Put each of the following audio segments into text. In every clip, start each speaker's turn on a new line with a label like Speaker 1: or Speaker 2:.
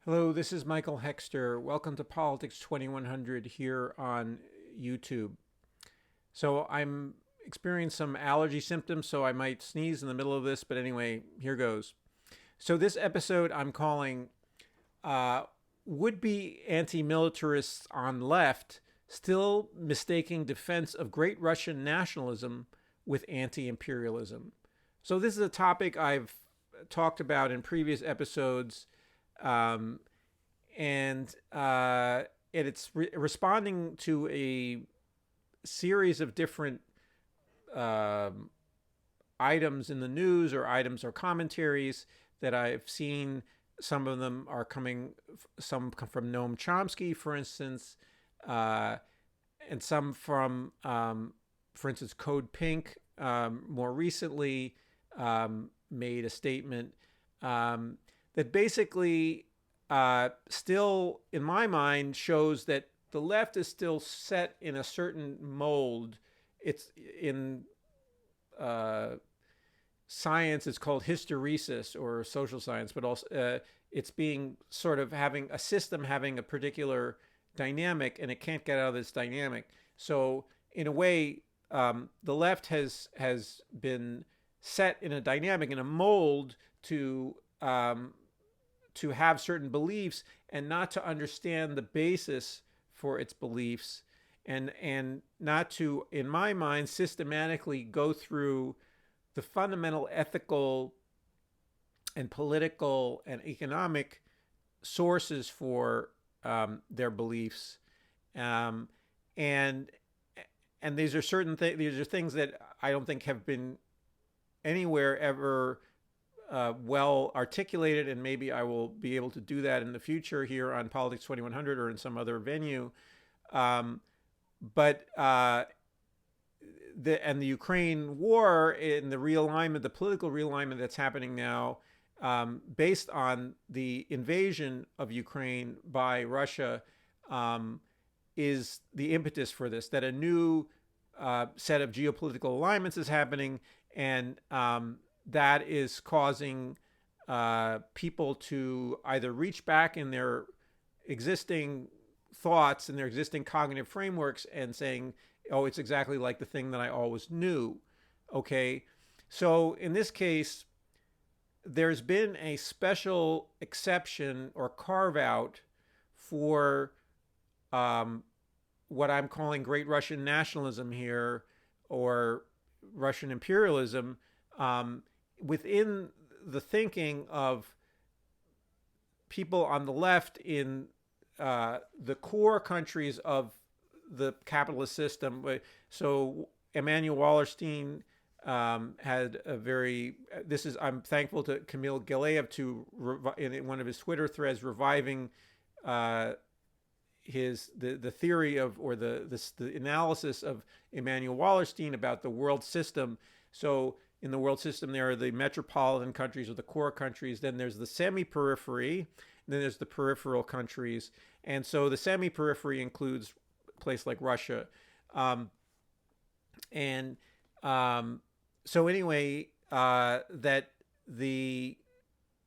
Speaker 1: Hello, this is Michael Hexter. Welcome to Politics 2100 here on YouTube. So I'm experiencing some allergy symptoms, so I might sneeze in the middle of this, but anyway, here goes. So this episode I'm calling uh, Would-Be Anti-Militarists on Left Still Mistaking Defense of Great Russian Nationalism with Anti-Imperialism. So this is a topic I've talked about in previous episodes, um, and it's responding to a series of different um items in the news or items or commentaries that I've seen. Some of them are some come from Noam Chomsky, for instance, uh, and some from, for instance, Code Pink. More recently, made a statement that basically still, in my mind, shows that the left is still set in a certain mold. It's in uh, science, it's called hysteresis or social science, but also it's being sort of having a system having a particular dynamic, and it can't get out of this dynamic. So, in a way, the left has been set in a dynamic, in a mold to have certain beliefs and not to understand the basis for its beliefs, and not to, in my mind, systematically go through the fundamental ethical and political and economic sources for their beliefs, um, and and these are these are things that I don't think have been anywhere ever well articulated, and maybe I will be able to do that in the future here on Politics 2100 or in some other venue. Um, but the Ukraine war and the realignment, the political realignment that's happening now, based on the invasion of Ukraine by Russia, um, is the impetus for this. That a new set of geopolitical alignments is happening, and that is causing people to either reach back in their existing thoughts and their existing cognitive frameworks and saying, oh, it's exactly like the thing that I always knew. Okay. So in this case, there's been a special exception or carve out for um, what I'm calling Great Russian Nationalism here, or Russian imperialism, um, within the thinking of people on the left in the core countries of the capitalist system. So Emmanuel Wallerstein had a very. This is I'm thankful to Camille Galeev in one of his Twitter threads, reviving uh, the theory of, or the analysis of Emmanuel Wallerstein about the world system. So in the world system, there are the metropolitan countries, or the core countries. Then there's the semi-periphery. And then there's the peripheral countries. And so the semi-periphery includes a place like Russia. Um, and so anyway, that the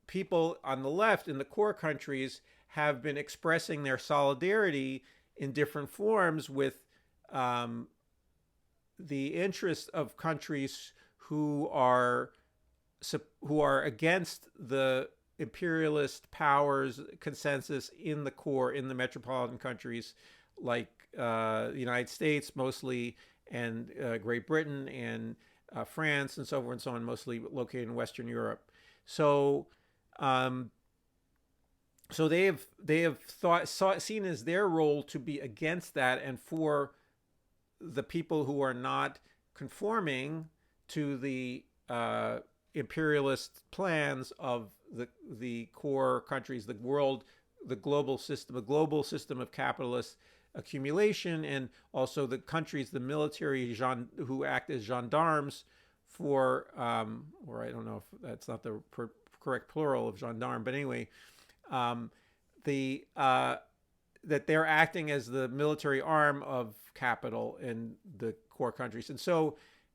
Speaker 1: people on the left in the core countries have been expressing their solidarity in different forms with um, the interests of countries who are against the imperialist powers consensus in the core, in the metropolitan countries, like the United States mostly, and Great Britain, and France, and so forth and so on, mostly located in Western Europe. So um, so they have seen as their role to be against that, and for the people who are not conforming to the imperialist plans of the core countries, the global system of capitalist accumulation, and also the countries, the military who act as gendarmes for, or I don't know if that's not the correct plural of gendarme, but anyway, the that they're acting as the military arm of capital in the core countries, and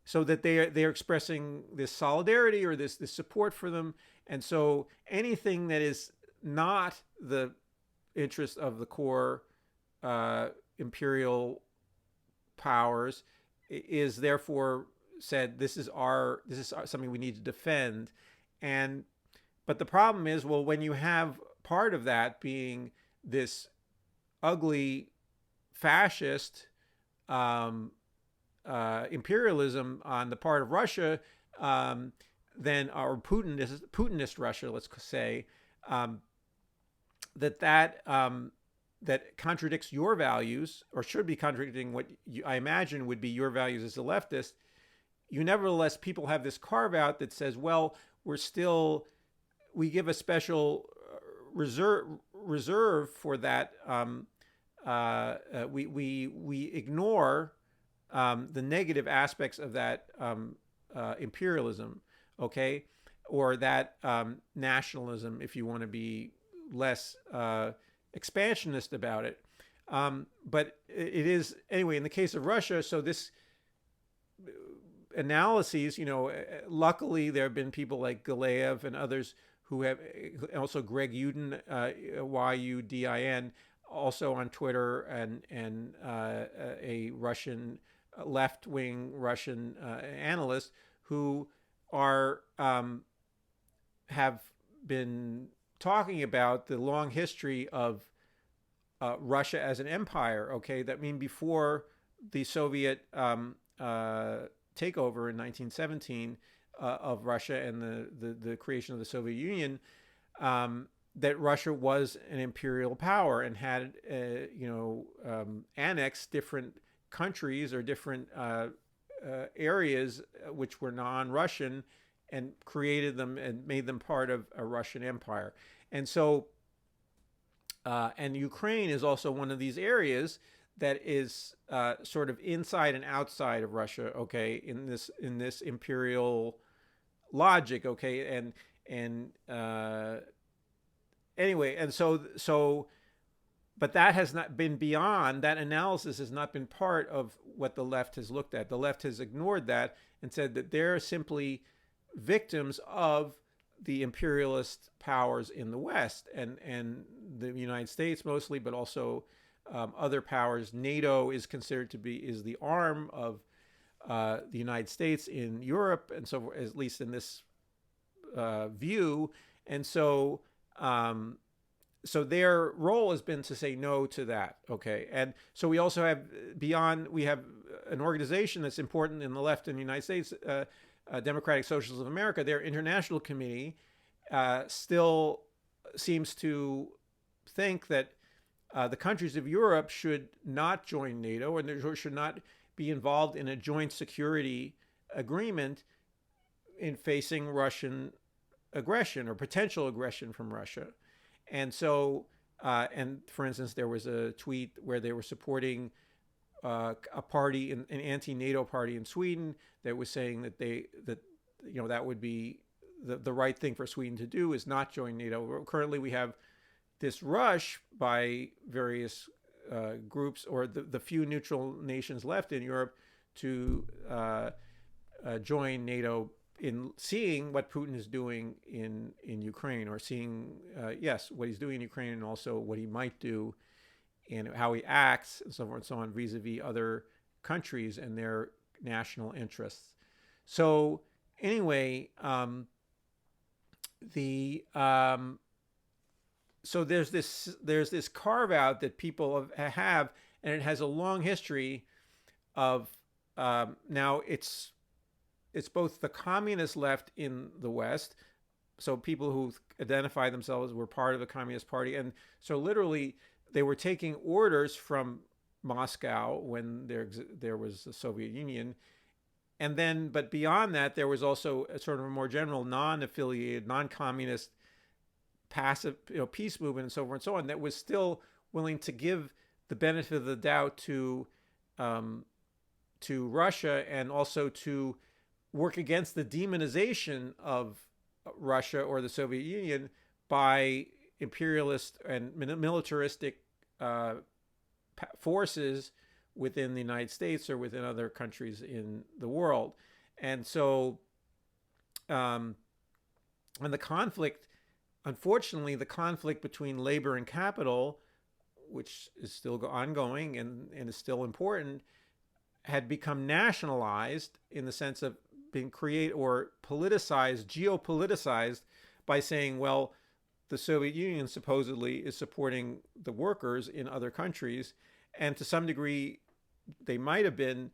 Speaker 1: so that they're expressing this solidarity or this support for them. And so anything that is not the interest of the core imperial powers, is therefore said this is something we need to defend. And but the problem is, well, when you have part of that being this ugly fascist imperialism on the part of Russia, then, or Putinist Russia, let's say, that contradicts your values, or should be contradicting what I imagine would be your values as a leftist. You nevertheless, people have this carve out that says, well, we give a special reserve for that. We ignore the negative aspects of that imperialism, okay, or that nationalism, if you want to be less expansionist about it. But it is, anyway, in the case of Russia, so this analyses, luckily there have been people like Galeev and others who have, also Greg Yudin, Yudin, also on Twitter, and a Russian, left-wing Russian analyst who have been talking about the long history of Russia as an empire. Okay, that mean before the Soviet takeover in 1917 of Russia and the creation of the Soviet Union, that Russia was an imperial power and had annexed different countries or different areas which were non-Russian, and created them and made them part of a Russian empire. And so, and Ukraine is also one of these areas that is sort of inside and outside of Russia, okay, in this imperial logic, okay, and anyway, and so, but that has not been beyond, that analysis has not been part of what the left has looked at. The left has ignored that and said that they're simply victims of the imperialist powers in the West, and the United States mostly, but also other powers. NATO is considered to be the arm of the United States in Europe, and so at least in this view. And so so their role has been to say no to that. Okay, and so we also have we have an organization that's important in the left in the United States. Democratic Socialists of America, their international committee still seems to think that the countries of Europe should not join NATO, and they should not be involved in a joint security agreement in facing Russian aggression or potential aggression from Russia. And so, and for instance, there was a tweet where they were supporting a party, an anti-NATO party in Sweden, that was saying that that would be the right thing for Sweden to do, is not join NATO. Currently, we have this rush by various groups, or the few neutral nations left in Europe, to join NATO, in seeing what Putin is doing in Ukraine, or seeing what he's doing in Ukraine, and also what he might do and how he acts, and so forth and so on, vis-a-vis other countries and their national interests. So anyway, so there's this carve out that people have, and it has a long history of now it's both the communist left in the West, so people who identify themselves were part of the Communist Party, and so literally they were taking orders from Moscow when there was the Soviet Union. And then, but beyond that, there was also a sort of a more general non-affiliated, non-communist, passive, peace movement, and so forth and so on, that was still willing to give the benefit of the doubt to Russia, and also to work against the demonization of Russia or the Soviet Union by imperialist and militaristic forces within the United States or within other countries in the world. And so, and the conflict unfortunately, the conflict between labor and capital, which is still ongoing and is still important, had become nationalized in the sense of being created or politicized, geopoliticized, by saying, well, the Soviet Union supposedly is supporting the workers in other countries. And to some degree, they might have been,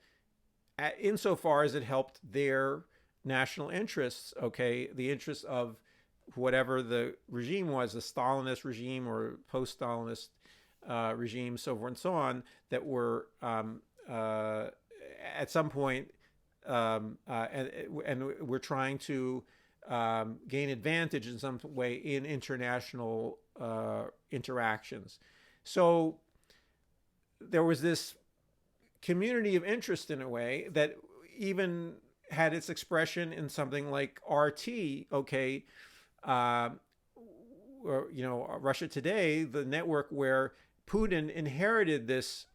Speaker 1: insofar as it helped their national interests, okay, the interests of whatever the regime was, the Stalinist regime or post-Stalinist regime, so forth and so on, that were at some point, and we're trying to gain advantage in some way in international interactions. So there was this community of interest in a way that even had its expression in something like RT, okay, or, Russia Today, the network where Putin inherited this,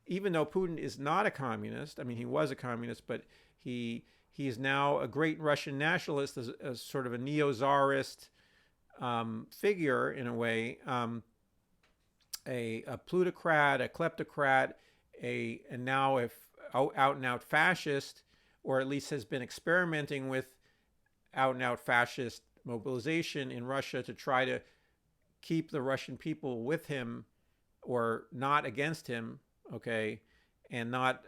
Speaker 1: even though Putin is not a communist. I mean, he was a communist, but he is now a great Russian nationalist, as sort of a neo-czarist figure in a way, a plutocrat, a kleptocrat, and now out and out fascist, or at least has been experimenting with out and out fascist mobilization in Russia to try to keep the Russian people with him or not against him, okay, and not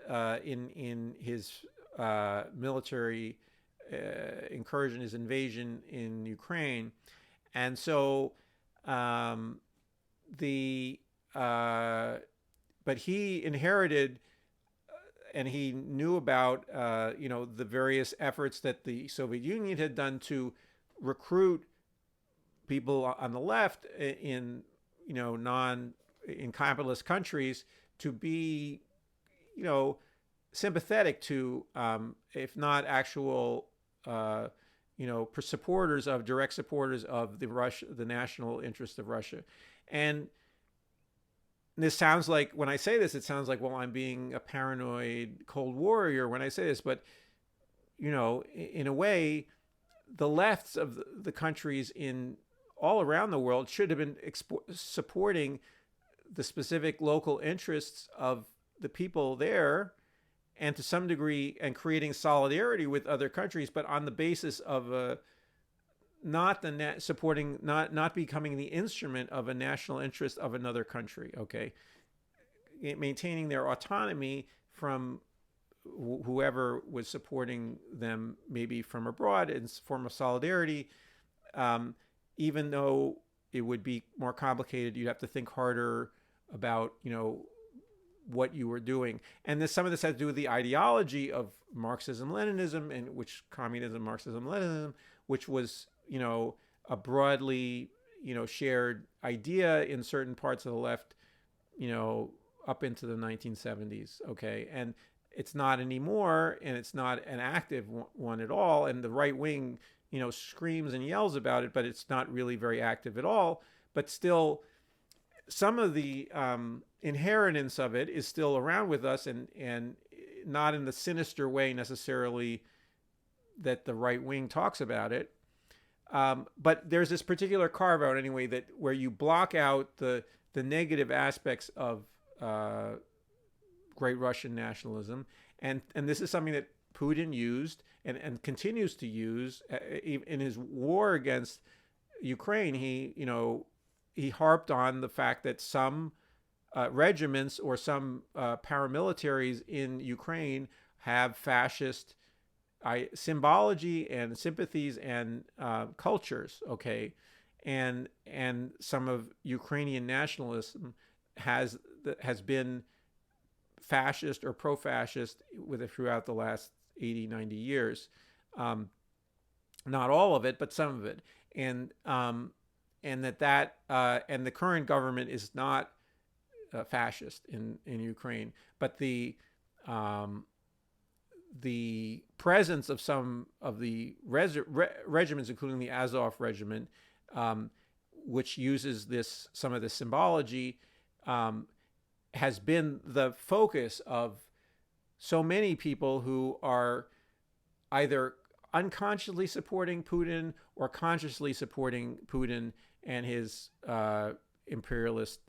Speaker 1: in his military incursion, his invasion in Ukraine. And so but he inherited and he knew about the various efforts that the Soviet Union had done to recruit people on the left in in capitalist countries to be sympathetic to if not actual direct supporters of the national interest of Russia. And this sounds like, when I say this, it sounds like, well, I'm being a paranoid Cold Warrior when I say this, but in a way, the lefts of the countries in all around the world should have been supporting the specific local interests of the people there, and to some degree, and creating solidarity with other countries, but on the basis of not becoming the instrument of a national interest of another country. Okay, maintaining their autonomy from whoever was supporting them, maybe from abroad, in form of solidarity. Even though it would be more complicated, you'd have to think harder about what you were doing. And some of this has to do with the ideology of Marxism, Leninism, and which communism, Marxism, Leninism, which was a broadly shared idea in certain parts of the left up into the 1970s. Okay, and it's not anymore, and it's not an active one at all. And the right wing screams and yells about it, but it's not really very active at all. But still, some of the inheritance of it is still around with us, and not in the sinister way necessarily that the right wing talks about it. But there's this particular carve out anyway, that where you block out the negative aspects of great Russian nationalism, and this is something that Putin used and continues to use in his war against Ukraine. He harped on the fact that some regiments or some paramilitaries in Ukraine have fascist symbology and sympathies and cultures. Okay, and some of Ukrainian nationalism has been fascist or pro-fascist throughout the last 80, 90 years. Not all of it, but some of it. And that and the current government is not fascist in Ukraine, but the presence of some of the regiments, including the Azov regiment, which uses some of this symbology, has been the focus of so many people who are either unconsciously supporting Putin or consciously supporting Putin and his imperialist,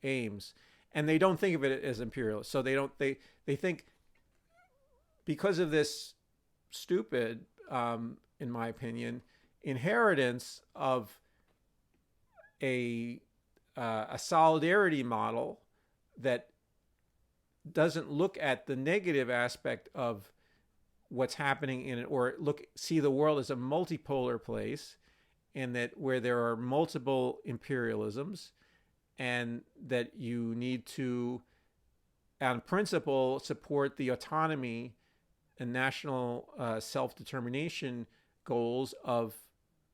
Speaker 1: aims, and they don't think of it as imperialist. So they think, because of this stupid, in my opinion, inheritance of a solidarity model that doesn't look at the negative aspect of what's happening in it, or see the world as a multipolar place, and that where there are multiple imperialisms, and that you need to, on principle, support the autonomy and national self-determination goals of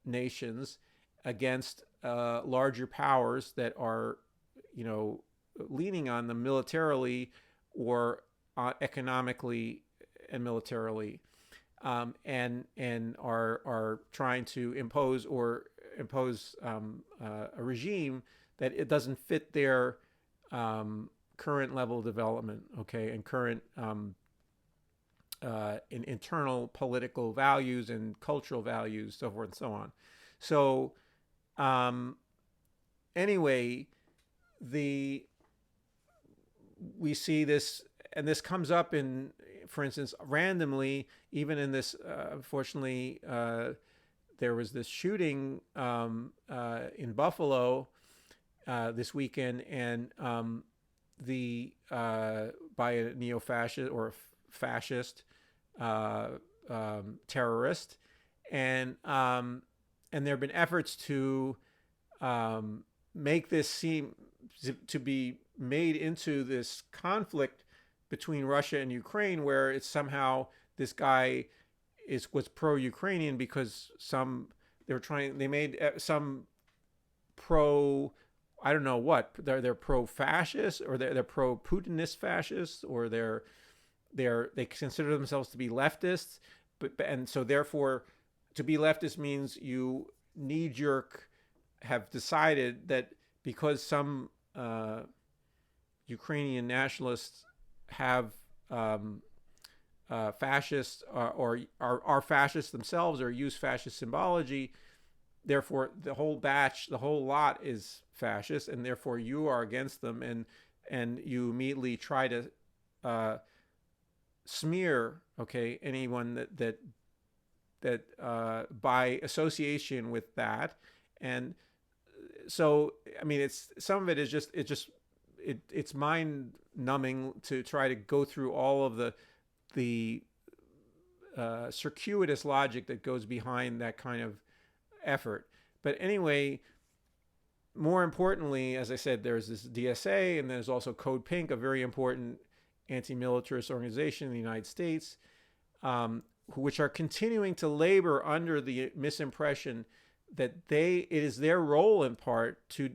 Speaker 1: nations against larger powers that are, leaning on them militarily or economically and militarily, and are trying to impose a regime that it doesn't fit their current level of development, okay, and current in internal political values and cultural values, so forth and so on. So anyway, we see this, and this comes up in, for instance, randomly, even in this, unfortunately, there was this shooting in Buffalo this weekend, and by a neo-fascist or fascist terrorist, and there have been efforts to make this seem to be made into this conflict between Russia and Ukraine, where it's somehow this guy was pro-Ukrainian because they made some pro, I don't know what, they're pro-fascist, or they're pro-Putinist fascists, or they consider themselves to be leftists, and so therefore to be leftist means you knee-jerk have decided that because some Ukrainian nationalists have fascists, or are fascists themselves, or use fascist symbology, therefore the whole lot is fascist, and therefore you are against them, and you immediately try to smear, okay, anyone that by association with that. And so, I mean, some of it is just it's mind numbing to try to go through all of the circuitous logic that goes behind that kind of effort. But anyway, more importantly, as I said, there's this DSA, and there's also Code Pink, a very important anti-militarist organization in the United States, which are continuing to labor under the misimpression that it is their role in part to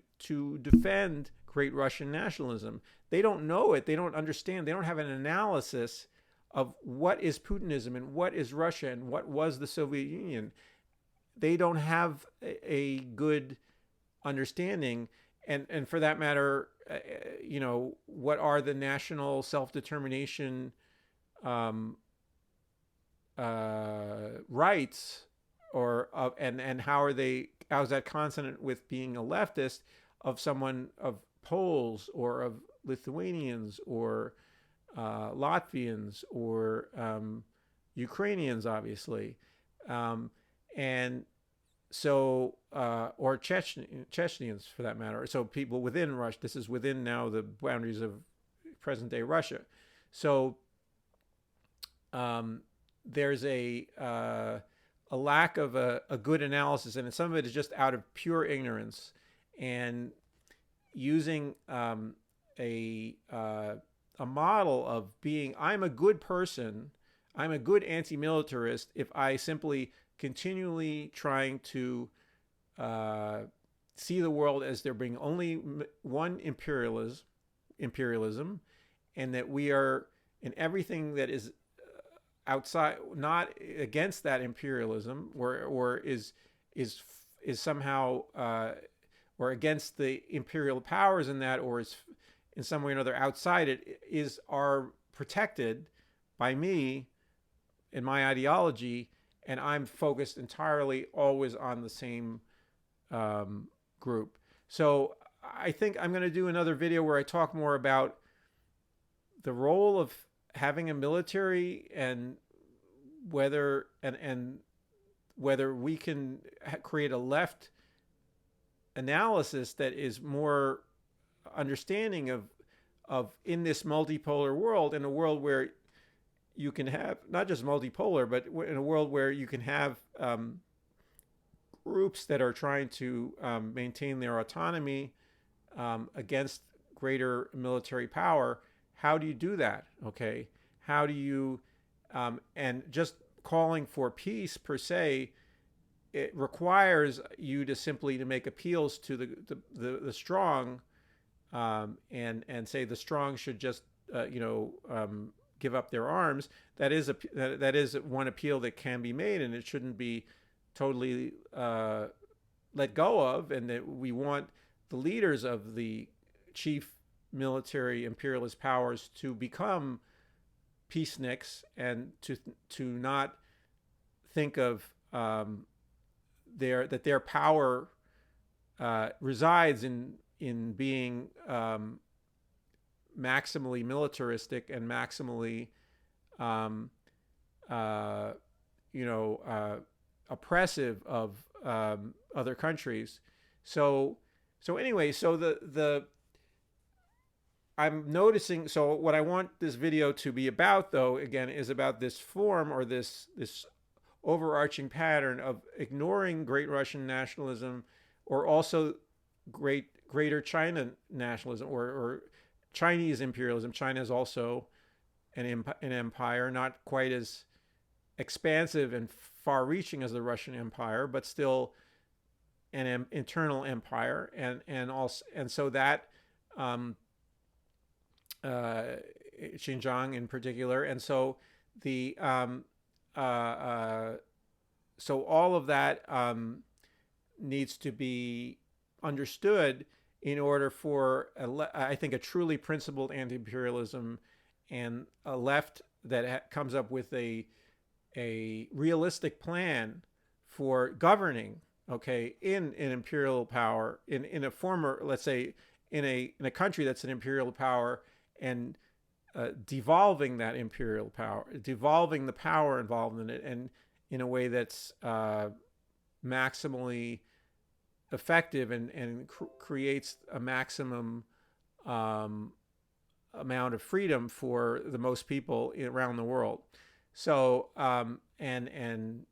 Speaker 1: defend great Russian nationalism. They don't know it. They don't understand. They don't have an analysis of what is Putinism and what is Russia and what was the Soviet Union. They don't have a good understanding. And for that matter, what are the national self-determination rights, and how is that consonant with being a leftist of Poles, or of Lithuanians, or Latvians, or Ukrainians, obviously, and so or Chechens for that matter. So people within Russia. This is within now the boundaries of present-day Russia. So there's a lack of a good analysis, and some of it is just out of pure ignorance, and using a model of being, I'm a good person, I'm a good anti-militarist if I simply continually trying to see the world as there being only one imperialism, and that we are in everything that is outside, not against that imperialism, or is somehow or against the imperial powers in that, or is in some way or another outside it, are protected by me in my ideology, and I'm focused entirely always on the same group. So I think I'm going to do another video where I talk more about the role of having a military, and whether whether we can create a left analysis that is more understanding of in this multipolar world, in a world where you can have not just multipolar, but in a world where you can have groups that are trying to maintain their autonomy against greater military power. How do you do that? Okay, how do you and just calling for peace per se, it requires you to simply to make appeals to the strong, and say the strong should just give up their arms. That is one appeal that can be made, and it shouldn't be totally let go of. And that we want the leaders of the chief military imperialist powers to become peaceniks, and to not think of their power resides in being maximally militaristic and maximally oppressive of other countries. So anyway, so I'm noticing, so what I want this video to be about, though, again, is about this form, or this overarching pattern of ignoring great Russian nationalism, or also greater China nationalism, or Chinese imperialism. China is also an empire, not quite as expansive and far-reaching as the Russian Empire, but still an internal empire, and so that Xinjiang in particular, and so the so all of that needs to be understood in order for I think a truly principled anti-imperialism, and a left that comes up with a realistic plan for governing, okay, in an imperial power, in a former, let's say, in a country that's an imperial power, and devolving that imperial power, devolving the power involved in it, and in a way that's maximally effective, and creates a maximum amount of freedom for the most people around the world. So and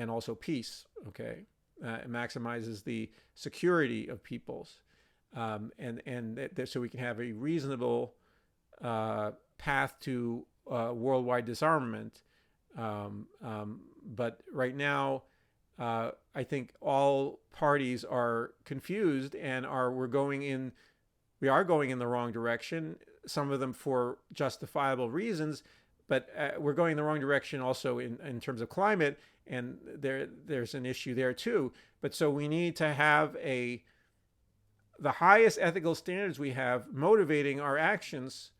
Speaker 1: also peace. Okay, it maximizes the security of peoples, so we can have a reasonable path to worldwide disarmament. But right now, I think all parties are confused, and we are going in the wrong direction. Some of them for justifiable reasons, but we're going in the wrong direction also in terms of climate, and there's an issue there too. But so we need to have the highest ethical standards we have motivating our actions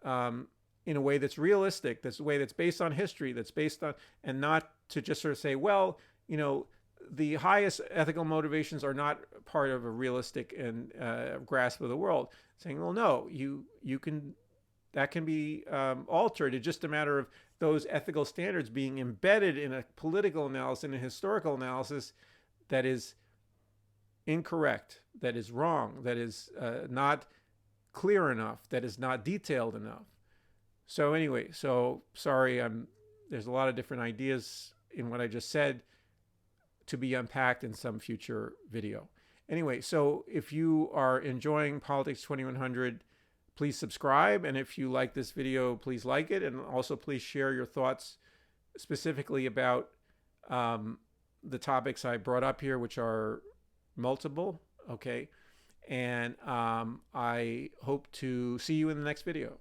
Speaker 1: in a way that's realistic, that's a way that's based on history, that's based on, and not to just sort of say, well, the highest ethical motivations are not part of a realistic and grasp of the world. Saying, well, no, that can be altered. It's just a matter of those ethical standards being embedded in a political analysis, in a historical analysis that is incorrect, that is wrong, that is not clear enough, that is not detailed enough. So anyway, so sorry, there's a lot of different ideas in what I just said to be unpacked in some future video. Anyway, so if you are enjoying Politics 2100, please subscribe. And if you like this video, please like it. And also please share your thoughts specifically about the topics I brought up here, which are multiple. Okay. And I hope to see you in the next video.